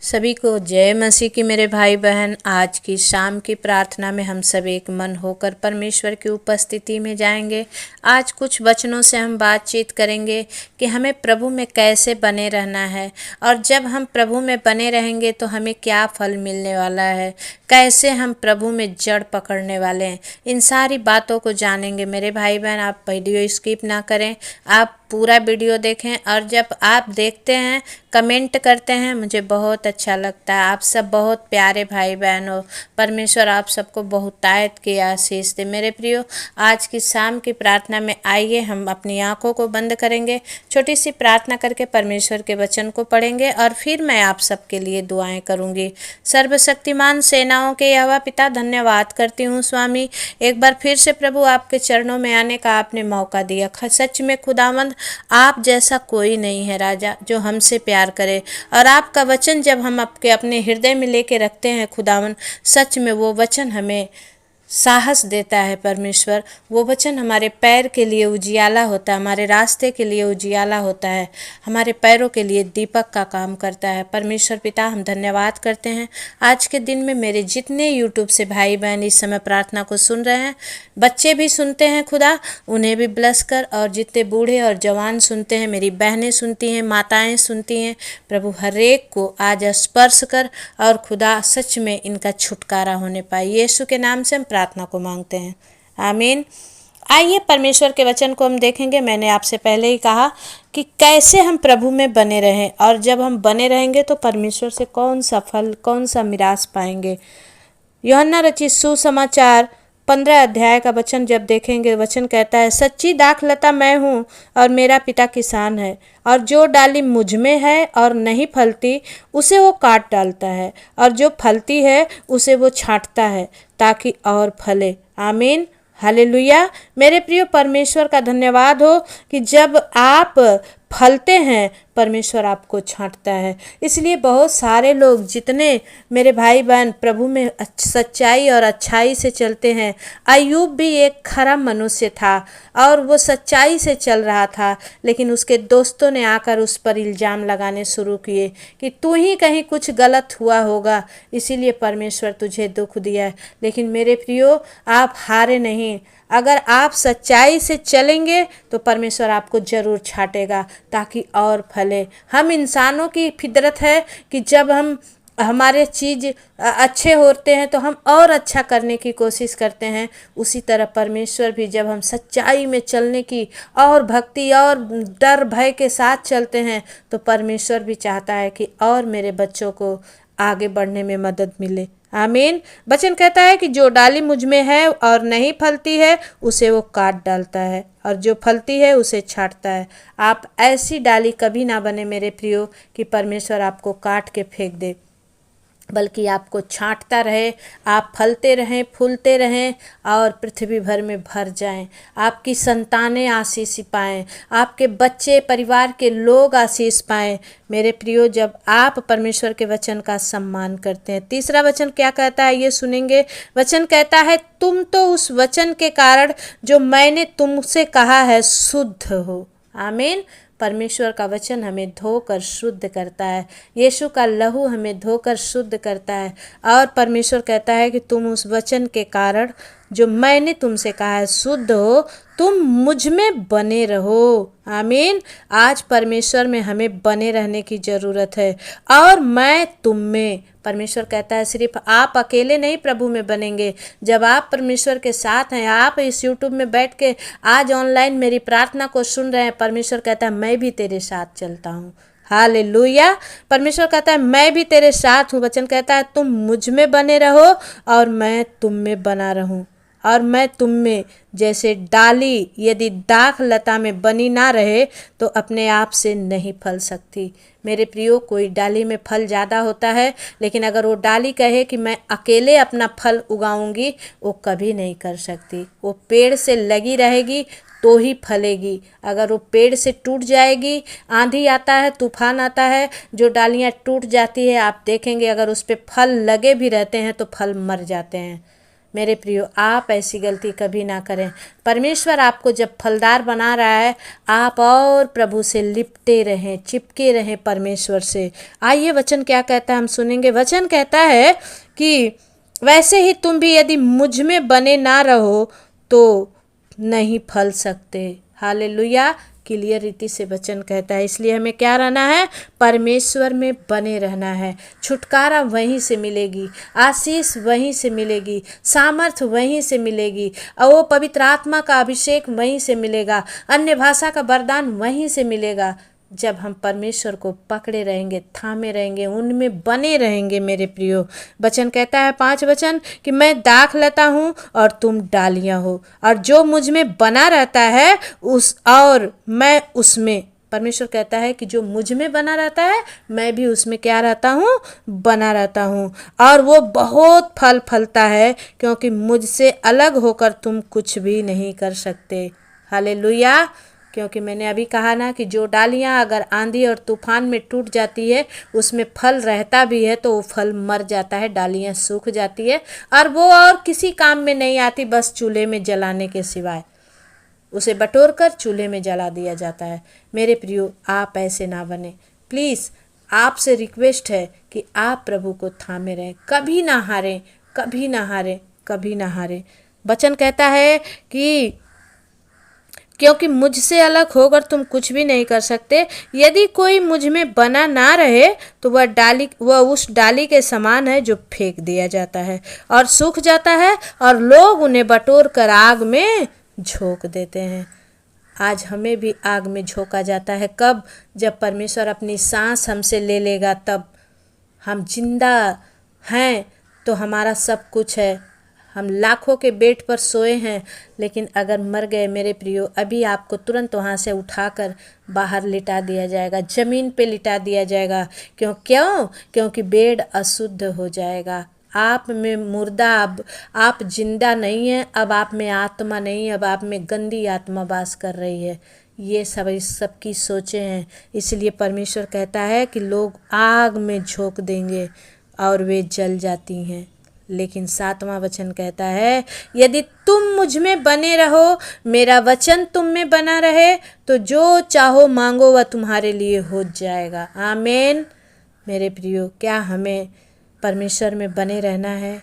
सभी को जय मसीह की मेरे भाई बहन। आज की शाम की प्रार्थना में हम सब एक मन होकर परमेश्वर की उपस्थिति में जाएंगे। आज कुछ वचनों से हम बातचीत करेंगे कि हमें प्रभु में कैसे बने रहना है, और जब हम प्रभु में बने रहेंगे तो हमें क्या फल मिलने वाला है, कैसे हम प्रभु में जड़ पकड़ने वाले हैं। इन सारी बातों को जानेंगे मेरे भाई बहन। आप वीडियो स्किप ना करें, आप पूरा वीडियो देखें, और जब आप देखते हैं कमेंट करते हैं मुझे बहुत अच्छा लगता है। आप सब बहुत प्यारे भाई बहन हो। परमेश्वर आप सबको बहुतायत की आशीष दे। मेरे प्रियो, आज की शाम की प्रार्थना में आइए हम अपनी आंखों को बंद करेंगे, छोटी सी प्रार्थना करके परमेश्वर के वचन को पढ़ेंगे, और फिर मैं आप सबके लिए दुआएं करूंगी। सर्वशक्तिमान सेनाओं के यहोवा पिता, धन्यवाद करती हूँ स्वामी, एक बार फिर से प्रभु आपके चरणों में आने का आपने मौका दिया। सच में खुदावंद, आप जैसा कोई नहीं है राजा जो हमसे प्यार करे, और आपका वचन जब हम आपके अपने हृदय में लेके रखते हैं खुदावन, सच में वो वचन हमें साहस देता है। परमेश्वर, वो वचन हमारे पैर के लिए उजियाला होता है, हमारे रास्ते के लिए उजियाला होता है, हमारे पैरों के लिए दीपक का काम करता है। परमेश्वर पिता, हम धन्यवाद करते हैं आज के दिन में मेरे जितने यूट्यूब से भाई बहन इस समय प्रार्थना को सुन रहे हैं, बच्चे भी सुनते हैं खुदा, उन्हें भी ब्लेस कर, और जितने बूढ़े और जवान सुनते हैं, मेरी बहनें सुनती हैं, माताएं सुनती हैं, प्रभु हर एक को आज स्पर्श कर, और खुदा सच में इनका छुटकारा होने पाए। यीशु के नाम से हम प्रार्थना को मांगते हैं, आमीन। आइए परमेश्वर के वचन को हम देखेंगे। मैंने आपसे पहले ही कहा कि कैसे हम प्रभु में बने रहें, और जब हम बने रहेंगे तो परमेश्वर से कौन सा फल, कौन सा मिरास पाएंगे। यूहन्ना रचित सुसमाचार 15 अध्याय का वचन जब देखेंगे, वचन कहता है, सच्ची दाखलता मैं हूँ और मेरा पिता किसान है, और जो डाली मुझ में है और नहीं फलती उसे वो काट डालता है, और जो फलती है उसे वो छांटता है ताकि और फले। आमीन, हालेलुया। मेरे प्रिय, परमेश्वर का धन्यवाद हो कि जब आप फलते हैं परमेश्वर आपको छांटता है। इसलिए बहुत सारे लोग, जितने मेरे भाई बहन प्रभु में सच्चाई और अच्छाई से चलते हैं, अय्यूब भी एक खरा मनुष्य था और वो सच्चाई से चल रहा था, लेकिन उसके दोस्तों ने आकर उस पर इल्ज़ाम लगाने शुरू किए कि तू ही कहीं कुछ गलत हुआ होगा, इसीलिए परमेश्वर तुझे दुख दिया है। लेकिन मेरे प्रियो, आप हारे नहीं। अगर आप सच्चाई से चलेंगे तो परमेश्वर आपको जरूर छांटेगा ताकि और फले। हम इंसानों की फितरत है कि जब हम हमारे चीज़ अच्छे होते हैं तो हम और अच्छा करने की कोशिश करते हैं। उसी तरह परमेश्वर भी जब हम सच्चाई में चलने की और भक्ति और डर भय के साथ चलते हैं तो परमेश्वर भी चाहता है कि और मेरे बच्चों को आगे बढ़ने में मदद मिले। आमीन। वचन कहता है कि जो डाली मुझ में है और नहीं फलती है उसे वो काट डालता है, और जो फलती है उसे छांटता है। आप ऐसी डाली कभी ना बने मेरे प्रियो कि परमेश्वर आपको काट के फेंक दे, बल्कि आपको छांटता रहे, आप फलते रहें, फूलते रहें और पृथ्वी भर में भर जाएं। आपकी संतानें आशीष पाएं, आपके बच्चे, परिवार के लोग आशीष पाएं। मेरे प्रियो, जब आप परमेश्वर के वचन का सम्मान करते हैं। तीसरा वचन क्या कहता है ये सुनेंगे। वचन कहता है, तुम तो उस वचन के कारण जो मैंने तुमसे कहा है शुद्ध हो। आमीन। परमेश्वर का वचन हमें धोकर शुद्ध करता है, यीशु का लहू हमें धोकर शुद्ध करता है, और परमेश्वर कहता है कि तुम उस वचन के कारण जो मैंने तुमसे कहा है शुद्ध हो, तुम मुझ में बने रहो। आमीन। आज परमेश्वर में हमें बने रहने की ज़रूरत है, और मैं तुम में। परमेश्वर कहता है सिर्फ आप अकेले नहीं प्रभु में बनेंगे, जब आप परमेश्वर के साथ हैं, आप इस यूट्यूब में बैठ के आज ऑनलाइन मेरी प्रार्थना को सुन रहे हैं, परमेश्वर कहता है मैं भी तेरे साथ चलता हूँ। हालेलुया। परमेश्वर कहता है मैं भी तेरे साथ हूँ। वचन कहता है तुम मुझ में बने रहो और मैं तुम में बना रहूँ, और मैं तुम में। जैसे डाली यदि दाख लता में बनी ना रहे तो अपने आप से नहीं फल सकती। मेरे प्रियो, कोई डाली में फल ज़्यादा होता है, लेकिन अगर वो डाली कहे कि मैं अकेले अपना फल उगाऊंगी, वो कभी नहीं कर सकती। वो पेड़ से लगी रहेगी तो ही फलेगी। अगर वो पेड़ से टूट जाएगी, आंधी आता है, तूफान आता है, जो डालियाँ टूट जाती है, आप देखेंगे अगर उस पर फल लगे भी रहते हैं तो फल मर जाते हैं। मेरे प्रियो, आप ऐसी गलती कभी ना करें। परमेश्वर आपको जब फलदार बना रहा है, आप और प्रभु से लिपटे रहें, चिपके रहें परमेश्वर से। आइए वचन क्या कहता है, हम सुनेंगे। वचन कहता है कि वैसे ही तुम भी यदि मुझ में बने ना रहो तो नहीं फल सकते। हालेलुया। क्लियर रीति से वचन कहता है। इसलिए हमें क्या रहना है? परमेश्वर में बने रहना है। छुटकारा वहीं से मिलेगी, आशीष वहीं से मिलेगी, सामर्थ वहीं से मिलेगी, और वो पवित्र आत्मा का अभिषेक वहीं से मिलेगा, अन्य भाषा का वरदान वहीं से मिलेगा। जब हम परमेश्वर को पकड़े रहेंगे, थामे रहेंगे, उनमें बने रहेंगे। मेरे प्रियो, वचन कहता है 5 वचन कि मैं दाख लता हूँ और तुम डालियाँ हो, और जो मुझ में बना रहता है उस और मैं उसमें। परमेश्वर कहता है कि जो मुझ में बना रहता है, मैं भी उसमें क्या रहता हूँ? बना रहता हूँ, और वो बहुत फल फलता है, क्योंकि मुझसे अलग होकर तुम कुछ भी नहीं कर सकते। हालेलुया। क्योंकि मैंने अभी कहा ना कि जो डालियाँ अगर आंधी और तूफान में टूट जाती है, उसमें फल रहता भी है तो वो फल मर जाता है, डालियाँ सूख जाती है, और वो और किसी काम में नहीं आती, बस चूल्हे में जलाने के सिवाय। उसे बटोर कर चूल्हे में जला दिया जाता है। मेरे प्रियो, आप ऐसे ना बने। प्लीज़ आपसे रिक्वेस्ट है कि आप प्रभु को थामे रहें, कभी ना हारें, कभी ना हारें, कभी ना हारें। वचन कहता है कि क्योंकि मुझसे अलग होकर तुम कुछ भी नहीं कर सकते। यदि कोई मुझ में बना ना रहे तो वह उस डाली के समान है जो फेंक दिया जाता है और सूख जाता है, और लोग उन्हें बटोर कर आग में झोंक देते हैं। आज हमें भी आग में झोंका जाता है। कब? जब परमेश्वर अपनी सांस हमसे ले लेगा, तब। हम जिंदा हैं तो हमारा सब कुछ है। हम लाखों के बेड पर सोए हैं, लेकिन अगर मर गए मेरे प्रियो, अभी आपको तुरंत वहाँ से उठाकर बाहर लिटा दिया जाएगा, ज़मीन पे लिटा दिया जाएगा। क्यों? क्योंकि बेड अशुद्ध हो जाएगा। आप में मुर्दा, अब आप जिंदा नहीं हैं, अब आप में आत्मा नहीं, अब आप में गंदी आत्मा वास कर रही है। ये सबकी सोचें हैं। इसलिए परमेश्वर कहता है कि लोग आग में झोंक देंगे और वे जल जाती हैं। लेकिन 7वां वचन कहता है, यदि तुम मुझ में बने रहो, मेरा वचन तुम में बना रहे, तो जो चाहो मांगो वह तुम्हारे लिए हो जाएगा। आमीन। मेरे प्रियो, क्या हमें परमेश्वर में बने रहना है?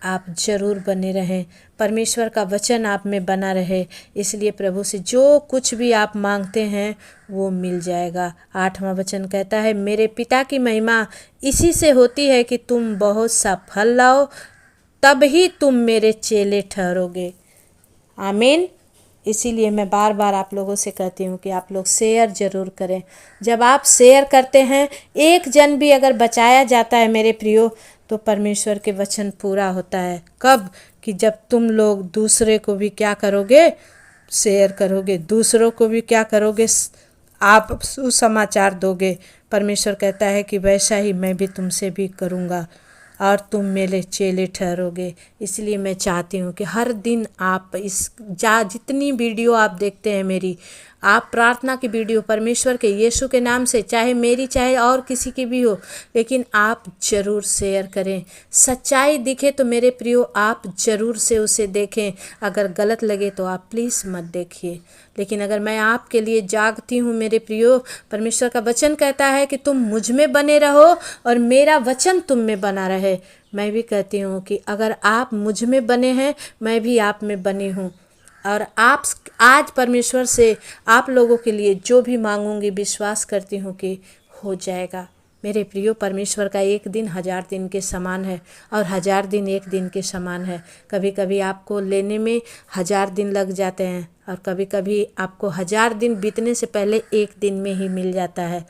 आप जरूर बने रहें, परमेश्वर का वचन आप में बना रहे। इसलिए प्रभु से जो कुछ भी आप मांगते हैं वो मिल जाएगा। 8वां वचन कहता है, मेरे पिता की महिमा इसी से होती है कि तुम बहुत सा फल लाओ, तब ही तुम मेरे चेले ठहरोगे। आमीन। इसीलिए मैं बार बार आप लोगों से कहती हूँ कि आप लोग शेयर ज़रूर करें। जब आप शेयर करते हैं, एक जन भी अगर बचाया जाता है मेरे प्रियो, तो परमेश्वर के वचन पूरा होता है। कब? कि जब तुम लोग दूसरे को भी क्या करोगे? शेयर करोगे। दूसरों को भी क्या करोगे? आप सुसमाचार दोगे। परमेश्वर कहता है कि वैसा ही मैं भी तुमसे भी करूँगा और तुम मेरे चेले ठहरोगे। इसलिए मैं चाहती हूँ कि हर दिन आप जितनी वीडियो आप देखते हैं मेरी, आप प्रार्थना की वीडियो परमेश्वर के यीशु के नाम से, चाहे मेरी चाहे और किसी की भी हो, लेकिन आप ज़रूर शेयर करें। सच्चाई दिखे तो मेरे प्रियो आप ज़रूर से उसे देखें। अगर गलत लगे तो आप प्लीज़ मत देखिए। लेकिन अगर मैं आपके लिए जागती हूँ मेरे प्रियो, परमेश्वर का वचन कहता है कि तुम मुझ में बने रहो और मेरा वचन तुम में बना रहे। मैं भी कहती हूँ कि अगर आप मुझ में बने हैं, मैं भी आप में बनी हूँ, और आप आज परमेश्वर से आप लोगों के लिए जो भी मांगूंगी, विश्वास करती हूँ कि हो जाएगा। मेरे प्रियो, परमेश्वर का एक दिन 1000 दिन के समान है और 1000 दिन एक दिन के समान है। कभी कभी आपको लेने में 1000 दिन लग जाते हैं और कभी कभी आपको 1000 दिन बीतने से पहले एक दिन में ही मिल जाता है।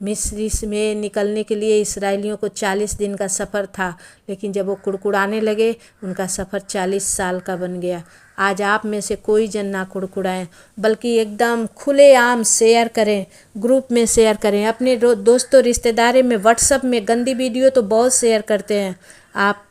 मिस्र में निकलने के लिए इस्राएलियों को 40 दिन का सफ़र था, लेकिन जब वो कुड़कुड़ाने लगे उनका सफ़र 40 साल का बन गया। आज आप में से कोई जन ना कुड़कुड़ाएं, बल्कि एकदम खुलेआम शेयर करें, ग्रुप में शेयर करें, अपने दोस्तों रिश्तेदारों में, व्हाट्सएप में। गंदी वीडियो तो बहुत शेयर करते हैं, आप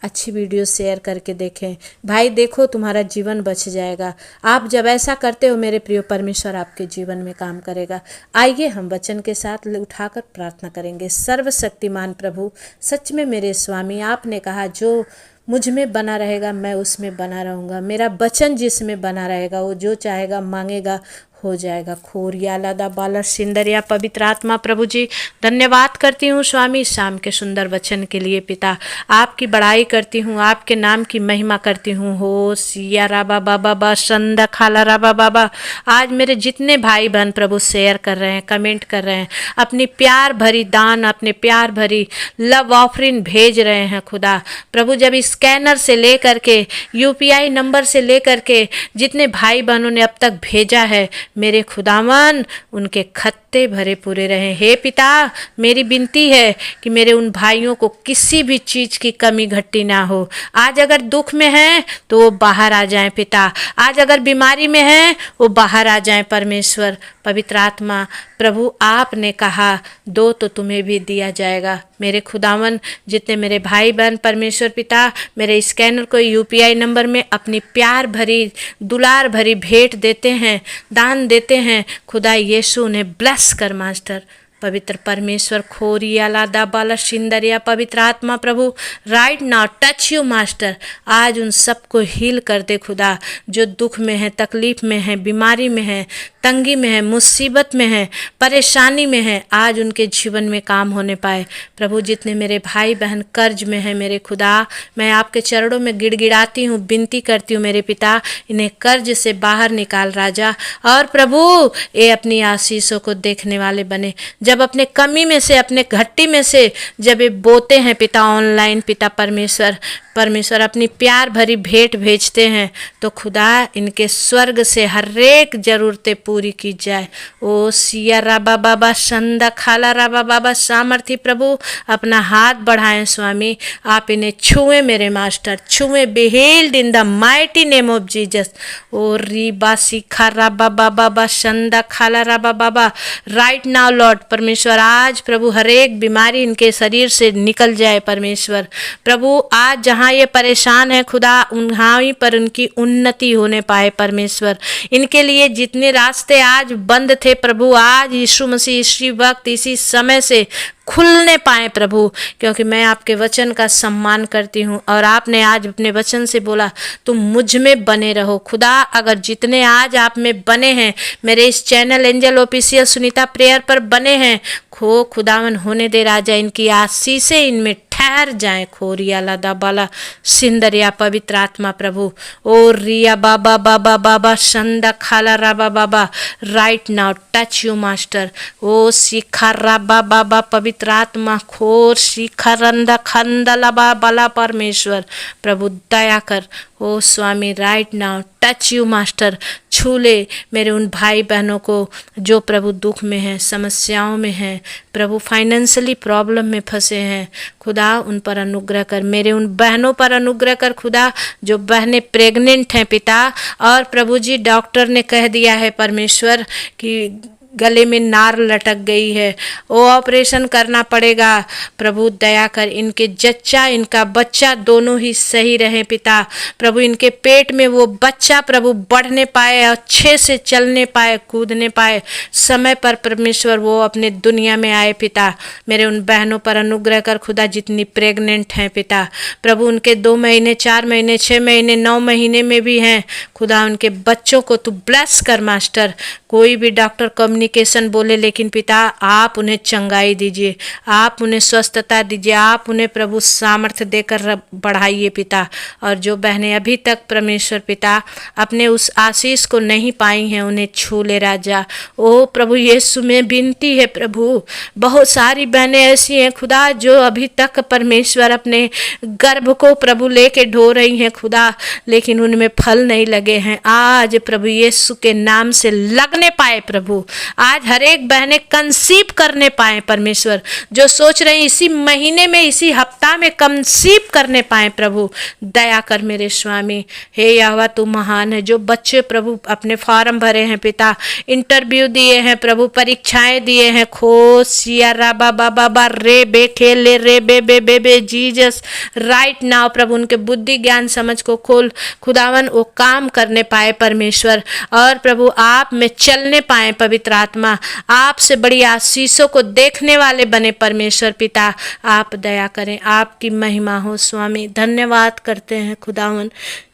अच्छी वीडियो शेयर करके देखें। भाई देखो, तुम्हारा जीवन बच जाएगा। आप जब ऐसा करते हो मेरे प्रियो, परमेश्वर आपके जीवन में काम करेगा। आइए हम वचन के साथ उठाकर प्रार्थना करेंगे। सर्वशक्तिमान प्रभु, सच में मेरे स्वामी, आपने कहा जो मुझ में बना रहेगा, मैं उसमें बना रहूँगा। मेरा वचन जिसमें बना रहेगा, वो जो चाहेगा मांगेगा हो जाएगा। खोरिया लादा बाला सिंदरिया। पवित्र आत्मा प्रभु जी, धन्यवाद करती हूँ स्वामी शाम के सुंदर वचन के लिए। पिता, आपकी बड़ाई करती हूँ, आपके नाम की महिमा करती हूँ। हो सिया राबा बाबा बा संदा खाला राबा बाबा। आज मेरे जितने भाई बहन प्रभु शेयर कर रहे हैं, कमेंट कर रहे हैं, अपनी प्यार भरी दान, अपने प्यार भरी लव ऑफरिंग भेज रहे हैं खुदा प्रभु। जब स्कैनर से लेकर के यूपीआई नंबर से लेकर के जितने भाई बहनों ने अब तक भेजा है, मेरे खुदावन उनके खत्ते भरे पूरे रहे। हे पिता, मेरी विनती है कि मेरे उन भाइयों को किसी भी चीज़ की कमी घटी ना हो। आज अगर दुख में हैं तो वो बाहर आ जाएं पिता, आज अगर बीमारी में हैं वो बाहर आ जाएं परमेश्वर। पवित्र आत्मा प्रभु, आपने कहा दो तो तुम्हें भी दिया जाएगा। मेरे खुदावन, जितने मेरे भाई बहन परमेश्वर पिता मेरे स्कैनर को यूपीआई नंबर में अपनी प्यार भरी दुलार भरी भेंट देते हैं, दान देते हैं, खुदा यीशु ने ब्लेस कर मास्टर। पवित्र परमेश्वर खोरिया लादा बाला सिंदरिया। पवित्र आत्मा प्रभु, right now touch you master. आज उन सबको हील कर दे खुदा, जो दुख में है, तकलीफ में है, बीमारी में है, तंगी में है, मुसीबत में है, परेशानी में है। आज उनके जीवन में काम होने पाए प्रभु। जितने मेरे भाई बहन कर्ज में हैं मेरे खुदा, मैं आपके चरणों में गिड़गिड़ाती हूँ, विनती करती हूँ मेरे पिता, इन्हें कर्ज से बाहर निकाल राजा। और प्रभु, ये अपनी आशीषों को देखने वाले बने। जब अपने कमी में से, अपने घट्टी में से जब ये बोते हैं पिता ऑनलाइन, पिता परमेश्वर अपनी प्यार भरी भेंट भेजते हैं, तो खुदा इनके स्वर्ग से हर एक जरूरतें पूरी की जाए। ओ सिया राबा बाबा संदा खाला राबा बाबा। सामर्थी प्रभु, अपना हाथ बढ़ाएं स्वामी, आप इन्हें छुएं मेरे मास्टर, छुएं। Be healed in the mighty name of Jesus. ओ रीबा सीखा राबा बाबा संदा खाला राबा बाबा। राइट नाउ लॉर्ड परमेश्वर, आज प्रभु हर एक बीमारी इनके शरीर से निकल जाए परमेश्वर। प्रभु, आज जहाँ ये परेशान है खुदा, वहीं पर उनकी उन्नति होने पाए परमेश्वर। इनके लिए जितने रास्ते आज बंद थे प्रभु, आज यीशु मसीह इसी वक्त इसी समय से खुलने पाए प्रभु, क्योंकि मैं आपके वचन का सम्मान करती हूँ। और आपने आज अपने वचन से बोला तुम मुझ में बने रहो खुदा। अगर जितने आज आप में बने हैं, मेरे इस channel angel official Sunita prayer पर बने हैं, खुदावन होने दे राजा, इनकी आशीषें इनमें ठहर जाए। खोरिया लादा बाला सिंदरिया। पवित्र आत्मा प्रभु, ओ रिया बाबा बाबा बाबा संदा खाला राबा बाबा। Right now touch you master. ओ शिखा राबा बाबा। पवित्र आत्मा खोर शिखा रंदा खंदला बाला परमेश्वर प्रभु, दया कर। ओ स्वामी, right now touch you master. छू ले मेरे उन भाई बहनों को जो प्रभु दुख में हैं, समस्याओं में हैं प्रभु, फाइनेंशियली प्रॉब्लम में फंसे हैं खुदा, उन पर अनुग्रह कर। मेरे उन बहनों पर अनुग्रह कर खुदा, जो बहनें प्रेग्नेंट हैं पिता, और प्रभु जी डॉक्टर ने कह दिया है परमेश्वर कि गले में नार लटक गई है, वो ऑपरेशन करना पड़ेगा। प्रभु दया कर, इनके जच्चा इनका बच्चा दोनों ही सही रहे पिता। प्रभु इनके पेट में वो बच्चा प्रभु बढ़ने पाए, अच्छे से चलने पाए, कूदने पाए, समय पर परमेश्वर वो अपने दुनिया में आए पिता। मेरे उन बहनों पर अनुग्रह कर खुदा, जितनी प्रेग्नेंट हैं पिता प्रभु, उनके 2 महीने 4 महीने 6 महीने 9 महीने में भी हैं खुदा, उनके बच्चों को तू ब्लेस कर मास्टर। कोई भी डॉक्टर कम्युनिकेशन बोले, लेकिन पिता आप उन्हें चंगाई दीजिए, आप उन्हें स्वस्थता दीजिए, आप उन्हें प्रभु सामर्थ्य देकर बढ़ाइए पिता। और जो बहनें अभी तक परमेश्वर पिता अपने उस आशीष को नहीं पाई हैं, उन्हें छू ले राजा। ओ प्रभु यीशु में विनती है प्रभु, बहुत सारी बहनें ऐसी हैं खुदा जो अभी तक परमेश्वर अपने गर्भ को प्रभु लेके ढो रही हैं खुदा, लेकिन उनमें फल नहीं लगे हैं। आज प्रभु यीशु के नाम से लगने पाए प्रभु, आज हर एक बहनें कंसीव करने पाए परमेश्वर, जो सोच रहे हैं इसी महीने में इसी हफ्ता में कंसीव करने पाए प्रभु, दया कर मेरे स्वामी। हे यहोवा तू महान है। जो बच्चे प्रभु अपने फॉर्म भरे हैं पिता, इंटरव्यू दिए हैं प्रभु, परीक्षाएं दिए हैं, खो सिया राबा बाबा बा रे बे खेले रे बे बे बे बे जीसस। राइट नाउ प्रभु उनके बुद्धि ज्ञान समझ को खोल खुदावन, वो काम करने पाए परमेश्वर। और प्रभु आप में चलने पाए पवित्र आत्मा, आपसे बड़ी आशीषों को देखने वाले बने परमेश्वर पिता। आप दया करें, आपकी महिमा हो स्वामी। धन्यवाद करते हैं खुदावन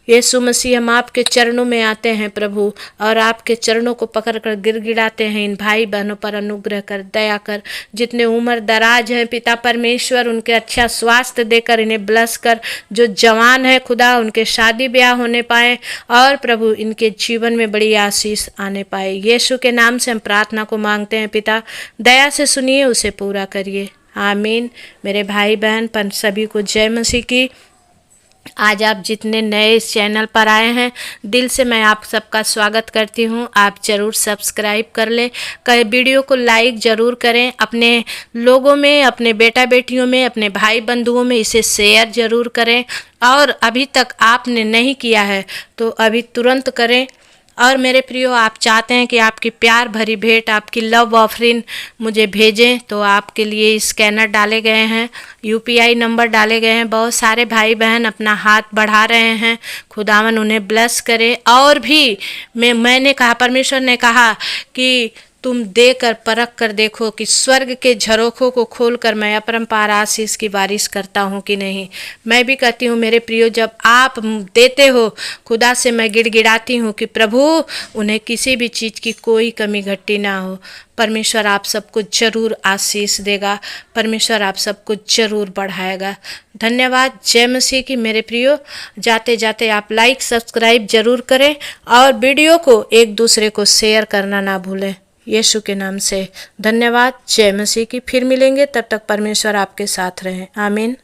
यीशु मसीह। हम आपके चरणों में आते हैं प्रभु, और आपके चरणों को पकड़कर गिड़गिड़ाते हैं। इन भाई बहनों पर अनुग्रह कर, दया कर। जितने उम्र दराज हैं पिता परमेश्वर, उनके अच्छा स्वास्थ्य देकर इन्हें ब्लस कर। जो जवान है खुदा, उनके शादी ब्याह होने पाए, और प्रभु इनके जीवन में बड़ी आशीष आने पाए। यीशु के नाम से हम प्रार्थना को मांगते हैं पिता, दया से सुनिए, उसे पूरा करिए। आमीन। मेरे भाई बहन पर सभी को जय मसीह की। आज आप जितने नए इस चैनल पर आए हैं, दिल से मैं आप सबका स्वागत करती हूं। आप ज़रूर सब्सक्राइब कर लें, वीडियो को लाइक ज़रूर करें, अपने लोगों में, अपने बेटा बेटियों में, अपने भाई बंधुओं में इसे शेयर ज़रूर करें। और अभी तक आपने नहीं किया है तो अभी तुरंत करें। और मेरे प्रियो, आप चाहते हैं कि आपकी प्यार भरी भेंट, आपकी लव ऑफरिंग मुझे भेजें, तो आपके लिए स्कैनर डाले गए हैं, यूपीआई नंबर डाले गए हैं। बहुत सारे भाई बहन अपना हाथ बढ़ा रहे हैं। खुदावन उन्हें ब्लेस करे। और भी मैंने कहा, परमेश्वर ने कहा कि तुम देकर परख कर देखो कि स्वर्ग के झरोखों को खोलकर मैं अपरंपार आशीष की बारिश करता हूँ कि नहीं। मैं भी कहती हूँ मेरे प्रियो, जब आप देते हो, खुदा से मैं गिड़गिड़ाती हूँ कि प्रभु उन्हें किसी भी चीज़ की कोई कमी घटी ना हो। परमेश्वर आप सबको जरूर आशीष देगा, परमेश्वर आप सबको जरूर बढ़ाएगा। धन्यवाद। जय मसीह की मेरे प्रियो। जाते जाते आप लाइक सब्सक्राइब जरूर करें, और वीडियो को एक दूसरे को शेयर करना ना भूलें। यीशु के नाम से धन्यवाद। जय मसीह की। फिर मिलेंगे, तब तक परमेश्वर आपके साथ रहें। आमीन।